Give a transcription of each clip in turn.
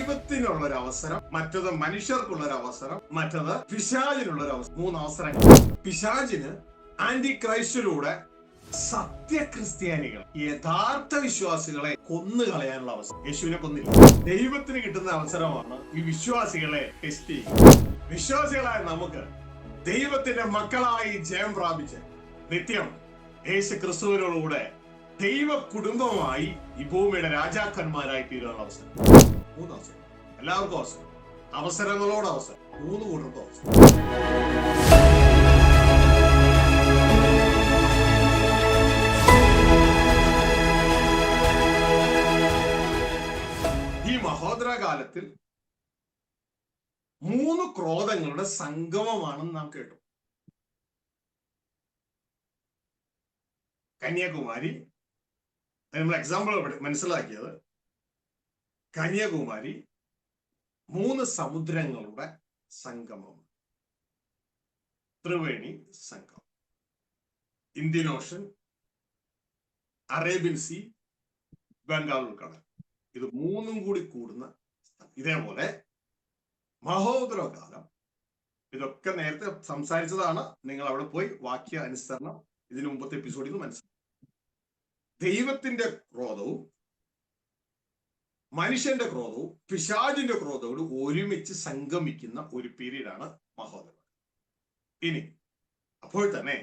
ദൈവത്തിനുള്ളൊരവസരം, മറ്റത് മനുഷ്യർക്കുള്ളൊരവസരം, മറ്റത് പിശാചിനുള്ളൊരവസരം. 3 അവസരങ്ങൾ. പിശാചിന് ആന്റി ക്രൈസ്റ്റിലൂടെ സത്യക്രിസ്ത്യാനികൾ, യഥാർത്ഥ വിശ്വാസികളെ കൊന്നുകളയാനുള്ള അവസരം. യേശുവിനെ കൊന്നില്ല. ദൈവത്തിന് കിട്ടുന്ന അവസരമാണ് ഈ വിശ്വാസികളെ ടെസ്റ്റ് ചെയ്യുക. വിശ്വാസികളായ നമുക്ക് ദൈവത്തിന്റെ മക്കളായി ജയം പ്രാപിച്ച് നിത്യം യേശു ക്രിസ്തുവിനോടുകൂടെ ദൈവ കുടുംബമായി ഈ ഭൂമിയുടെ രാജാക്കന്മാരായി തീരാനുള്ള അവസരം. 3 അവസരം. എല്ലാവർക്കും അവസരം. അവസരങ്ങളോട് അവസരം. 3 കൂട്ടർക്കും അവസരം. ഈ മഹോദരകാലത്തിൽ 3 ക്രോധങ്ങളുടെ സംഗമമാണെന്ന് നാം കേട്ടു. കന്യാകുമാരി, നമ്മൾ എക്സാമ്പിൾ മനസ്സിലാക്കിയത് കന്യാകുമാരി 3 സമുദ്രങ്ങളുടെ സംഗമം. Triveni Sangamam, Indian ocean, Arabian sea, Bengal ഉൾക്കടൽ. ഇത് 3ഉം കൂടി കൂടുന്ന സ്ഥലം. ഇതേപോലെ മഹോദരകാലം, ഇതൊക്കെ നേരത്തെ സംസാരിച്ചതാണ്. നിങ്ങൾ അവിടെ പോയി വാക്യ അനുസരണം ഇതിനു മുമ്പത്തെ എപ്പിസോഡിൽ നിന്ന് മനസ്സിലാക്കി. ദൈവത്തിന്റെ ക്രോധവും മനുഷ്യന്റെ ക്രോധവും പിശാചിന്റെ ക്രോധവും ഒരുമിച്ച് സംഗമിക്കുന്ന ഒരു പീരീഡാണ് മഹോദരം. ഇനി അപ്പോൾ തന്നെ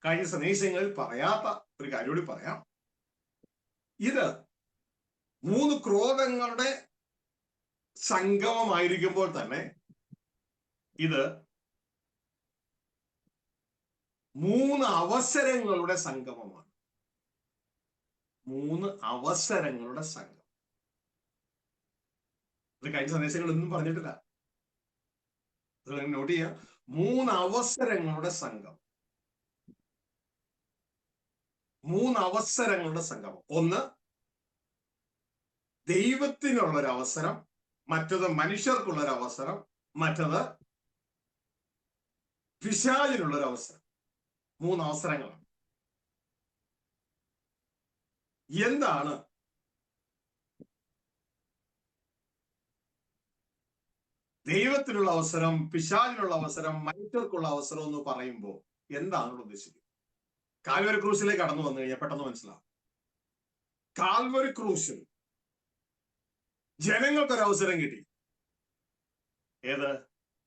കഴിഞ്ഞ സന്ദേശങ്ങളിൽ പറയാത്ത ഒരു കാര്യം കൂടി പറയാം. ഇത് 3 ക്രോധങ്ങളുടെ സംഗമമായിരിക്കുമ്പോൾ തന്നെ ഇത് 3 അവസരങ്ങളുടെ സംഗമമാണ്. 3 അവസരങ്ങളുടെ സംഗമം. ഇത് കഴിഞ്ഞ സന്ദേശങ്ങളൊന്നും പറഞ്ഞിട്ടില്ല. നോട്ട് ചെയ്യാം. 3 അവസരങ്ങളുടെ സംഗമം. 3 അവസരങ്ങളുടെ സംഗമം. ഒന്ന്, ദൈവത്തിനുള്ളൊരവസരം, മറ്റത് മനുഷ്യർക്കുള്ളൊരവസരം, മറ്റത് പിശാചിനുള്ളൊരവസരം. 3 അവസരങ്ങളാണ്. എന്താണ് ദൈവത്തിനുള്ള അവസരം, പിശാചിനുള്ള അവസരം, മനുഷ്യർക്കുള്ള അവസരം എന്ന് പറയുമ്പോൾ എന്താണ് ഉദ്ദേശിക്കുന്നത്? കാൽവരി ക്രൂശിലേക്ക് കടന്നു വന്നു കഴിഞ്ഞാൽ പെട്ടെന്ന് മനസ്സിലാവും. കാൽവരി ക്രൂശിൽ ജനങ്ങൾക്കൊരവസരം കിട്ടി. ഏത്?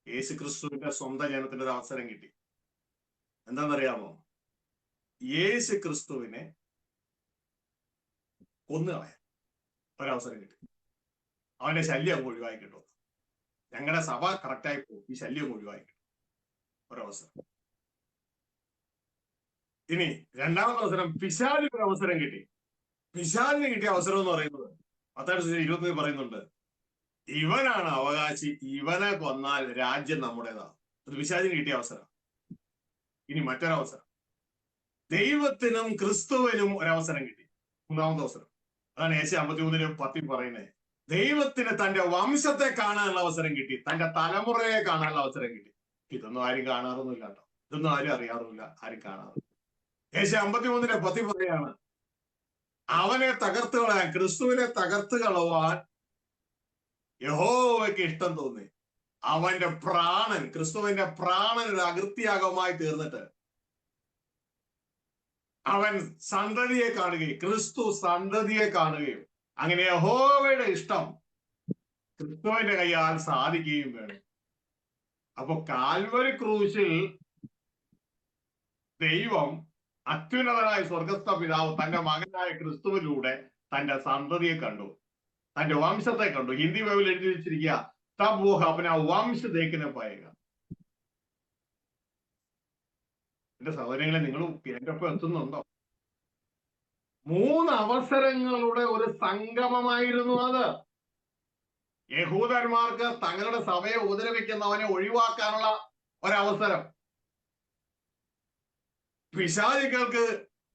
യേശു ക്രിസ്തുവിന്റെ സ്വന്തം ജനത്തിന്റെ ഒരു അവസരം കിട്ടി. എന്താണെന്നറിയാമോ? യേശു ക്രിസ്തുവിനെ കൊന്നുകളയാൻ ഒരവസരം കിട്ടി. അവന്റെ ശല്യം അങ്ങ് ഒഴിവായി കിട്ടും. ഞങ്ങളുടെ സഭ കറക്റ്റായി പോകും, ഈ ശല്യം ഒഴിവായി കിട്ടും. ഒരവസരം. ഇനി രണ്ടാമത്തെ അവസരം, പിശാചിന് ഒരു അവസരം കിട്ടി. പിശാചിന് കിട്ടിയ അവസരം എന്ന് പറയുന്നത് 10:20 പറയുന്നുണ്ട്, ഇവനാണ് അവകാശി, ഇവനെ കൊന്നാൽ രാജ്യം നമ്മുടേതാണ്. അത് പിശാചിന് കിട്ടിയ അവസരം. ഇനി മറ്റൊരവസരം, ദൈവത്തിനും ക്രിസ്തുവിനും ഒരവസരം കിട്ടി. 3ാമത്തെ അവസരം. അതാണ് യേശയ്യാ 53:10 പറയുന്നത്. ദൈവത്തിന് തന്റെ വംശത്തെ കാണാനുള്ള അവസരം കിട്ടി, തന്റെ തലമുറയെ കാണാനുള്ള അവസരം കിട്ടി. ഇതൊന്നും ആരും കാണാറൊന്നുമില്ല കേട്ടോ. ഇതൊന്നും ആരും അറിയാറുമില്ല, ആരും കാണാറില്ല. യേശയ്യാ 53:10 പറയാണ്, അവനെ തകർത്ത് കളയാൻ, ക്രിസ്തുവിനെ തകർത്ത് കളവാൻ യഹോവയ്ക്ക് ഇഷ്ടം തോന്നി. അവന്റെ പ്രാണൻ, ക്രിസ്തുവിന്റെ പ്രാണൻ ഒരു അകൃത്യാഗമായി തീർന്നിട്ട് അവൻ സന്തതിയെ കാണുകയും, ക്രിസ്തു സന്തതിയെ കാണുകയും, അങ്ങനെ യഹോവയുടെ ഇഷ്ടം ക്രിസ്തുവിന്റെ കയ്യാൽ സാധിക്കുകയും വേണം. അപ്പൊ കാൽവരി ക്രൂശിൽ ദൈവം, അത്യുന്നതനായ സ്വർഗസ്ഥ പിതാവ്, തന്റെ മകനായ ക്രിസ്തുവിലൂടെ തന്റെ സന്തതിയെ കണ്ടു, തന്റെ വംശത്തെ കണ്ടു. ഹിന്ദി ബൈബിൾ എഴുതി വെച്ചിരിക്കുക, തബ് വോ അപ്നാ വംശ ദേഖനെ പായേഗ. എന്റെ സഹോദരങ്ങളെ, നിങ്ങൾ എന്റെ ഒപ്പം എത്തുന്നുണ്ടോ? 3 അവസരങ്ങളുടെ ഒരു സംഗമമായിരുന്നു അത്. യഹൂദന്മാർക്ക് തങ്ങളുടെ സഭയെ ഉപദ്രവിക്കുന്നവനെ ഒഴിവാക്കാനുള്ള ഒരവസരം. പിശാചുക്കൾക്ക്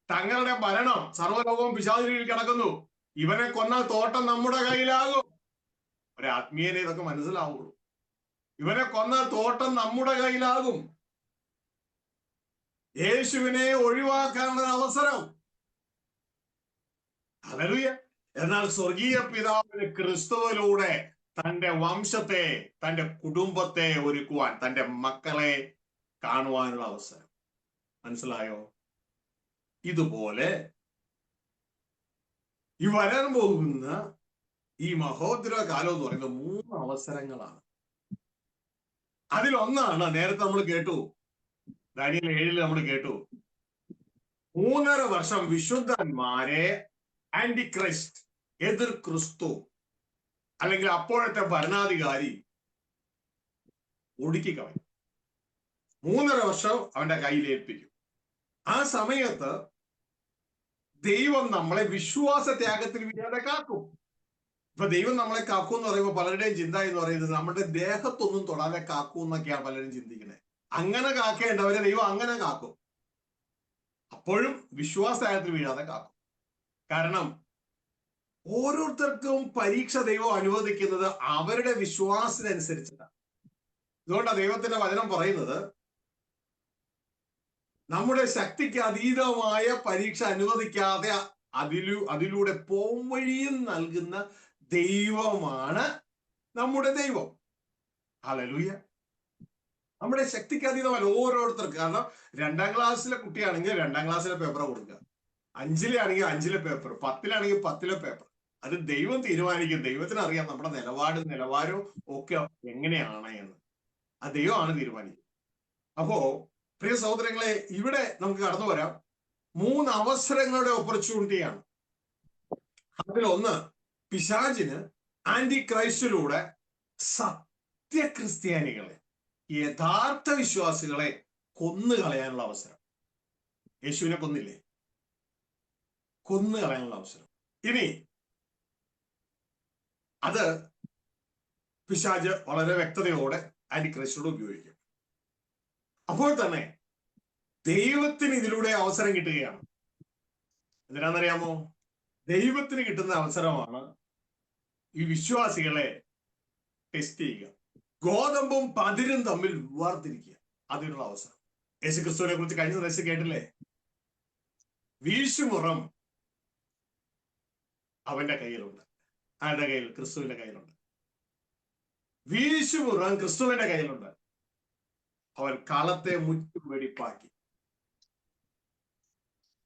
തങ്ങളുടെ ഭരണം, സർവ്വലോകവും പിശാചിൽ കിടക്കുന്നു, ഇവനെ കൊന്നാൽ തോട്ടം നമ്മുടെ കയ്യിലാകും. ഒരാത്മീയനെ ഇതൊക്കെ മനസ്സിലാവുള്ളൂ. ഇവനെ കൊന്നാൽ തോട്ടം നമ്മുടെ കയ്യിലാകും. യേശുവിനെ ഒഴിവാക്കാനുള്ള അവസരം. ഹല്ലേലൂയ. എന്നാൽ സ്വർഗീയ പിതാവിന് ക്രിസ്തുവിലൂടെ തന്റെ വംശത്തെ, തന്റെ കുടുംബത്തെ ഒരുക്കുവാൻ, തന്റെ മക്കളെ കാണുവാനുള്ള അവസരം. മനസ്സിലായോ? ഇതുപോലെ ഈ വരാൻ പോകുന്ന ഈ മഹോദര കാലം എന്ന് പറയുന്നത് 3 അവസരങ്ങളാണ്. അതിലൊന്നാണ് നേരത്തെ നമ്മൾ കേട്ടു, ദാനിയേൽ 7 നമ്മൾ കേട്ടു, 3.5 വർഷം വിശുദ്ധന്മാരെ ആന്റിക്രൈസ്റ്റ്, എതിർ ക്രിസ്തു അല്ലെങ്കിൽ അപ്പോഴത്തെ ഭരണാധികാരി ഒടുക്കിക്കളയും. 3.5 വർഷം അവന്റെ കയ്യിൽ ഏൽപ്പിക്കും. ആ സമയത്ത് ദൈവം നമ്മളെ വിശ്വാസ ത്യാഗത്തിൽ വീഴാതെ കാക്കും. ഇപ്പൊ ദൈവം നമ്മളെ കാക്കും എന്ന് പറയുമ്പോൾ പലരുടെയും ചിന്ത എന്ന് പറയുന്നത് നമ്മുടെ ദേഹത്തൊന്നും തൊടാതെ കാക്കും എന്നൊക്കെയാണ് പലരും ചിന്തിക്കുന്നത്. അങ്ങനെ കാക്കേണ്ടവരെ ദൈവം അങ്ങനെ കാക്കും. അപ്പോഴും വിശ്വാസ ത്യാഗത്തിൽ വീഴാതെ കാക്കും. കാരണം ഓരോരുത്തർക്കും പരീക്ഷ ദൈവം അനുവദിക്കുന്നത് അവരുടെ വിശ്വാസത്തിനനുസരിച്ചിട്ടാണ്. അതുകൊണ്ടാണ് ദൈവത്തിന്റെ വചനം പറയുന്നത്, നമ്മുടെ ശക്തിക്ക് അതീതമായ പരീക്ഷ അനുവദിക്കാതെ അതിലൂടെ പോംവഴിയും നൽകുന്ന ദൈവമാണ് നമ്മുടെ ദൈവം. ഹല്ലേലൂയ. നമ്മുടെ ശക്തിക്ക് അതീതമല്ല ഓരോരുത്തർക്ക്. കാരണം 2ാം ക്ലാസ്സിലെ കുട്ടിയാണെങ്കിൽ 2ാം ക്ലാസ്സിലെ പേപ്പർ കൊടുക്കുക, 5ലെ ആണെങ്കിൽ 5ലെ പേപ്പർ, 10ലാണെങ്കിൽ 10ലെ പേപ്പർ. അത് ദൈവം തീരുമാനിക്കും. ദൈവത്തിന് അറിയാം നമ്മുടെ നിലവാരവും ഒക്കെ എങ്ങനെയാണ് എന്ന്. ആ ദൈവമാണ് തീരുമാനിക്കുന്നത്. അപ്പോ പ്രിയ സഹോദരങ്ങളെ, ഇവിടെ നമുക്ക് കടന്നു വരാം. 3 അവസരങ്ങളുടെ ഓപ്പർച്യൂണിറ്റിയാണ്. അതിലൊന്ന്, പിശാചിന് ആന്റി ക്രൈസ്റ്റിലൂടെ സത്യക്രിസ്ത്യാനികളെ, യഥാർത്ഥ വിശ്വാസികളെ കൊന്നുകളയാനുള്ള അവസരം. യേശുവിനെ കൊന്നില്ലേ? കൊന്നുകളയാനുള്ള അവസരം. ഇനി അത് പിശാച് വളരെ വ്യക്തതയോടെ ആന്റി ക്രൈസ്റ്റോട് ഉപയോഗിക്കും. അപ്പോൾ തന്നെ ദൈവത്തിന് ഇതിലൂടെ അവസരം കിട്ടുകയാണ്. എന്തിനാണെന്നറിയാമോ? ദൈവത്തിന് കിട്ടുന്ന അവസരമാണ് ഈ വിശ്വാസികളെ ടെസ്റ്റ് ചെയ്യുക, ഗോതമ്പും പതിരും തമ്മിൽ വേർതിരിക്കുക. അതിനുള്ള അവസരം. യേശുക്രിസ്തുവിനെ കുറിച്ച് കഴിഞ്ഞ ദിവസം കേട്ടില്ലേ? വീശുമുറം അവന്റെ കയ്യിലുണ്ട്. ആരുടെ കയ്യിൽ? ക്രിസ്തുവിന്റെ കയ്യിലുണ്ട്. വീശുമുറം ക്രിസ്തുവിന്റെ കയ്യിലുണ്ട്. അവൻ കളത്തെ മുറ്റും വെടിപ്പാക്കി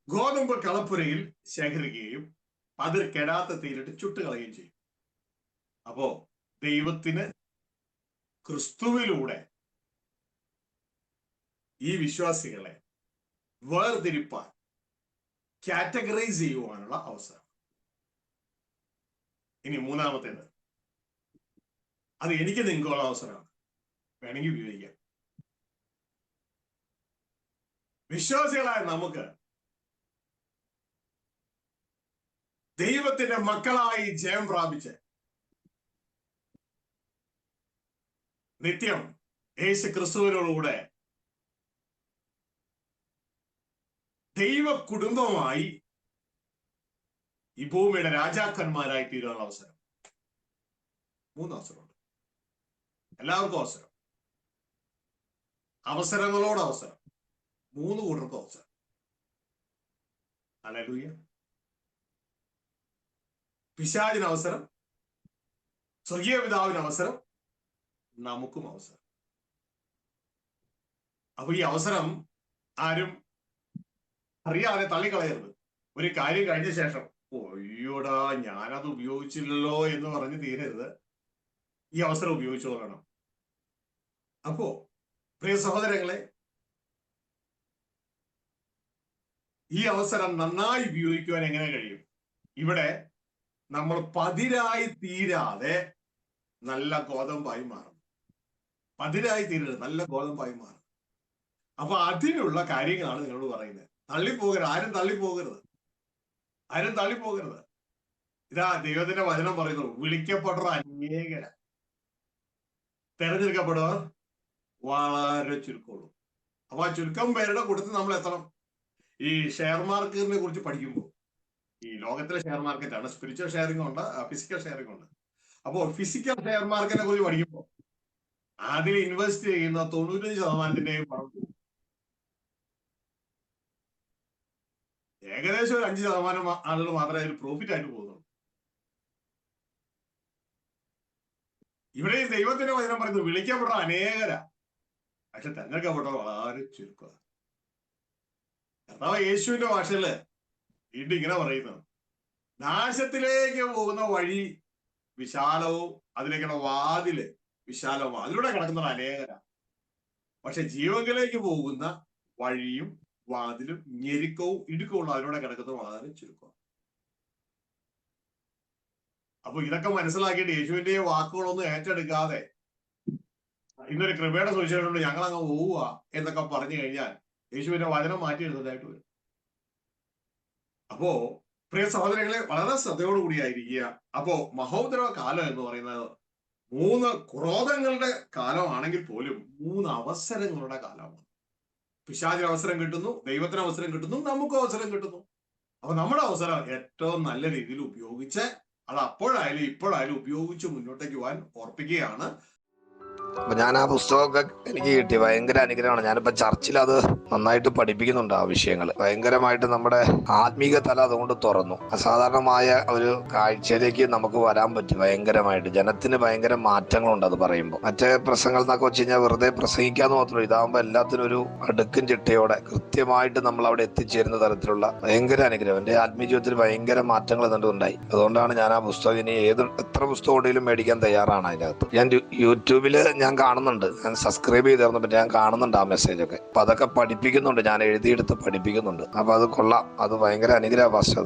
ഗോതമ്പ് കളപ്പുരയിൽ ശേഖരിക്കുകയും അതിൽ കെടാത്ത തീയിലിട്ട് ചുട്ടുകളയുകയും ചെയ്യും. അപ്പോ ദൈവത്തിന് ക്രിസ്തുവിലൂടെ ഈ വിശ്വാസികളെ വേർതിരിപ്പാൻ, കാറ്റഗറൈസ് ചെയ്യുവാനുള്ള അവസരം. ഇനി 3ാമത്തേത്, അത് എനിക്ക് നിങ്ങൾക്കുള്ള അവസരമാണ്. വേണമെങ്കിൽ ഉപയോഗിക്കാം. വിശ്വാസികളായ നമുക്ക് ദൈവത്തിന്റെ മക്കളായി ജയം പ്രാപിച്ച് നിത്യം യേശു ക്രിസ്തുവിനോടുകൂടെ ദൈവ കുടുംബമായി ഈ ഭൂമിയുടെ രാജാക്കന്മാരായി തീരാനുള്ള അവസരം. 3 അവസരമുണ്ട്. എല്ലാവർക്കും അവസരം. അവസരങ്ങളോട് അവസരം. 3 കൂട്ടർക്കും അവസരം. ഹല്ലേലൂയ. പിശാചിന് അവസരം, സ്വർഗീയ പിതാവിന് അവസരം, നമുക്കും അവസരം. അപ്പൊ ഈ അവസരം ആരും അറിയാതെ തള്ളിക്കളയരുത്. ഒരു കാര്യം കഴിഞ്ഞ ശേഷം അയ്യോടാ ഞാനത് ഉപയോഗിച്ചില്ലല്ലോ എന്ന് പറഞ്ഞ് തീരരുത്. ഈ അവസരം ഉപയോഗിച്ചു കൊള്ളണം. അപ്പോ പ്രിയ സഹോദരങ്ങളെ, ഈ അവസരം നന്നായി ഉപയോഗിക്കുവാൻ എങ്ങനെ കഴിയും? ഇവിടെ നമ്മൾ പതിരായി തീരാതെ നല്ല ഗോതമ്പായി മാറും. പതിരായി തീരരുത്, നല്ല ഗോതമ്പായി മാറും. അപ്പൊ അതിനുള്ള കാര്യങ്ങളാണ് നിങ്ങളോട് പറയുന്നത്. തള്ളിപ്പോകരുത്. ആരും തള്ളിപ്പോകരുത്. ആരും തള്ളിപ്പോകരുത്. ഇതാ ദൈവത്തിന്റെ വചനം പറയുന്നു, വിളിക്കപ്പെടുന്ന അനേകര, തെരഞ്ഞെടുക്കപ്പെടുക വളരെ ചുരുക്കമുള്ളൂ. അപ്പൊ ആ ചുരുക്കം പേരുടെ കൂട്ടത്തിൽ നമ്മൾ എത്തണം. ഈ ഷെയർ മാർക്കറ്റിനെ കുറിച്ച് പഠിക്കുമ്പോൾ, ഈ ലോകത്തിലെ ഷെയർ മാർക്കറ്റാണ്, സ്പിരിച്വൽ ഷെയറിംഗ് ഉണ്ട്, ഫിസിക്കൽ ഷെയറിംഗ് ഉണ്ട്. അപ്പോൾ ഫിസിക്കൽ ഷെയർ മാർക്കറ്റിനെ കുറിച്ച് പഠിക്കുമ്പോൾ അതിൽ ഇൻവെസ്റ്റ് ചെയ്യുന്ന 95%-ന്റെയും പണം ഏകദേശം ഒരു 5% ആളുകൾ മാത്രമേ അതിൽ പ്രോഫിറ്റ് ആയിട്ട് പോകുന്നുള്ളൂ. ഇവിടെ ഈ ദൈവത്തിന്റെ വചനം പറയുന്നത് വിളിക്കപ്പെട്ട അനേകരാ, പക്ഷെ തെരഞ്ഞെടുക്കപ്പെട്ട വളരെ ചുരുക്കുക. കർത്താവ് യേശുവിന്റെ ഭാഷയില് വീണ്ടും ഇങ്ങനെ പറയുന്നത്, നാശത്തിലേക്ക് പോകുന്ന വഴി വിശാലവും അതിലേക്കുള്ള വാതില് വിശാലവും അതിലൂടെ കിടക്കുന്ന അനേകരാ, പക്ഷെ ജീവങ്കിലേക്ക് പോകുന്ന വഴിയും വാതിലും ഞെരുക്കവും ഇടുക്കവും അതിലൂടെ കിടക്കുന്നത് വളരെ ചുരുക്കം. അപ്പൊ ഇതൊക്കെ മനസ്സിലാക്കിയിട്ട് യേശുവിന്റെ വാക്കുകളൊന്നും ഏറ്റെടുക്കാതെ ഇന്നൊരു കൃപയുടെ സുവിശേഷമുണ്ട് ഞങ്ങൾ അങ്ങ് പോവുക എന്നൊക്കെ പറഞ്ഞു കഴിഞ്ഞാൽ യേശുവിന്റെ വചനം മാറ്റി എഴുതുന്നതായിട്ട് വരും. അപ്പോ പ്രിയ സഹോദരങ്ങളെ, വളരെ ശ്രദ്ധയോടുകൂടിയായിരിക്കുക. അപ്പോ മഹോദര കാലം എന്ന് പറയുന്നത് 3 ക്രോധങ്ങളുടെ കാലമാണെങ്കിൽ പോലും 3 അവസരങ്ങളുടെ കാലമാണ്. പിശാചിന് അവസരം കിട്ടുന്നു, ദൈവത്തിന് അവസരം കിട്ടുന്നു, നമുക്കും അവസരം കിട്ടുന്നു. അപ്പൊ നമ്മുടെ അവസരം ഏറ്റവും നല്ല രീതിയിൽ ഉപയോഗിച്ച് അത് അപ്പോഴായാലും ഇപ്പോഴായാലും ഉപയോഗിച്ച് മുന്നോട്ടേക്ക് പോകാൻ ഓർപ്പിക്കുകയാണ്. അപ്പൊ ഞാൻ ആ പുസ്തകമൊക്കെ എനിക്ക് കിട്ടി, ഭയങ്കര അനുഗ്രഹമാണ്. ഞാനിപ്പോ ചർച്ചിൽ അത് നന്നായിട്ട് പഠിപ്പിക്കുന്നുണ്ട്. ആ വിഷയങ്ങൾ ഭയങ്കരമായിട്ട് നമ്മുടെ ആത്മീക തല അതുകൊണ്ട് തുറന്നു. അസാധാരണമായ ഒരു കാഴ്ചയിലേക്ക് നമുക്ക് വരാൻ പറ്റി. ഭയങ്കരമായിട്ട് ജനത്തിന് ഭയങ്കര മാറ്റങ്ങളുണ്ട് അത് പറയുമ്പോൾ. മറ്റേ പ്രസംഗങ്ങൾ എന്നൊക്കെ വെച്ച് കഴിഞ്ഞാൽ വെറുതെ പ്രസംഗിക്കാന്ന് മാത്രമല്ല, ഇതാകുമ്പോൾ എല്ലാത്തിനും ഒരു അടുക്കും ചിട്ടയോടെ കൃത്യമായിട്ട് നമ്മൾ അവിടെ എത്തിച്ചേരുന്ന തരത്തിലുള്ള ഭയങ്കര അനുഗ്രഹം. എന്റെ ആത്മീയ ജീവിതത്തിൽ ഭയങ്കര മാറ്റങ്ങൾ ഉണ്ടായി. അതുകൊണ്ടാണ് ഞാൻ ആ പുസ്തകം ഇനി എത്ര പുസ്തകം ഉണ്ടെങ്കിലും മേടിക്കാൻ തയ്യാറാണ്. അതിനകത്ത് ഞാൻ യൂട്യൂബിൽ ഞാൻ കാണുന്നുണ്ട്, ഞാൻ സബ്സ്ക്രൈബ് ചെയ്തിരുന്നു, പറ്റി ഞാൻ കാണുന്നുണ്ട് ആ മെസ്സേജൊക്കെ. അപ്പൊ അതൊക്കെ പഠിപ്പിക്കുന്നുണ്ട്, ഞാൻ എഴുതിയെടുത്ത് പഠിപ്പിക്കുന്നുണ്ട്. അപ്പൊ അത് കൊള്ളാം, അത് ഭയങ്കര അനുഗ്രഹ പാസ്റ്റർ.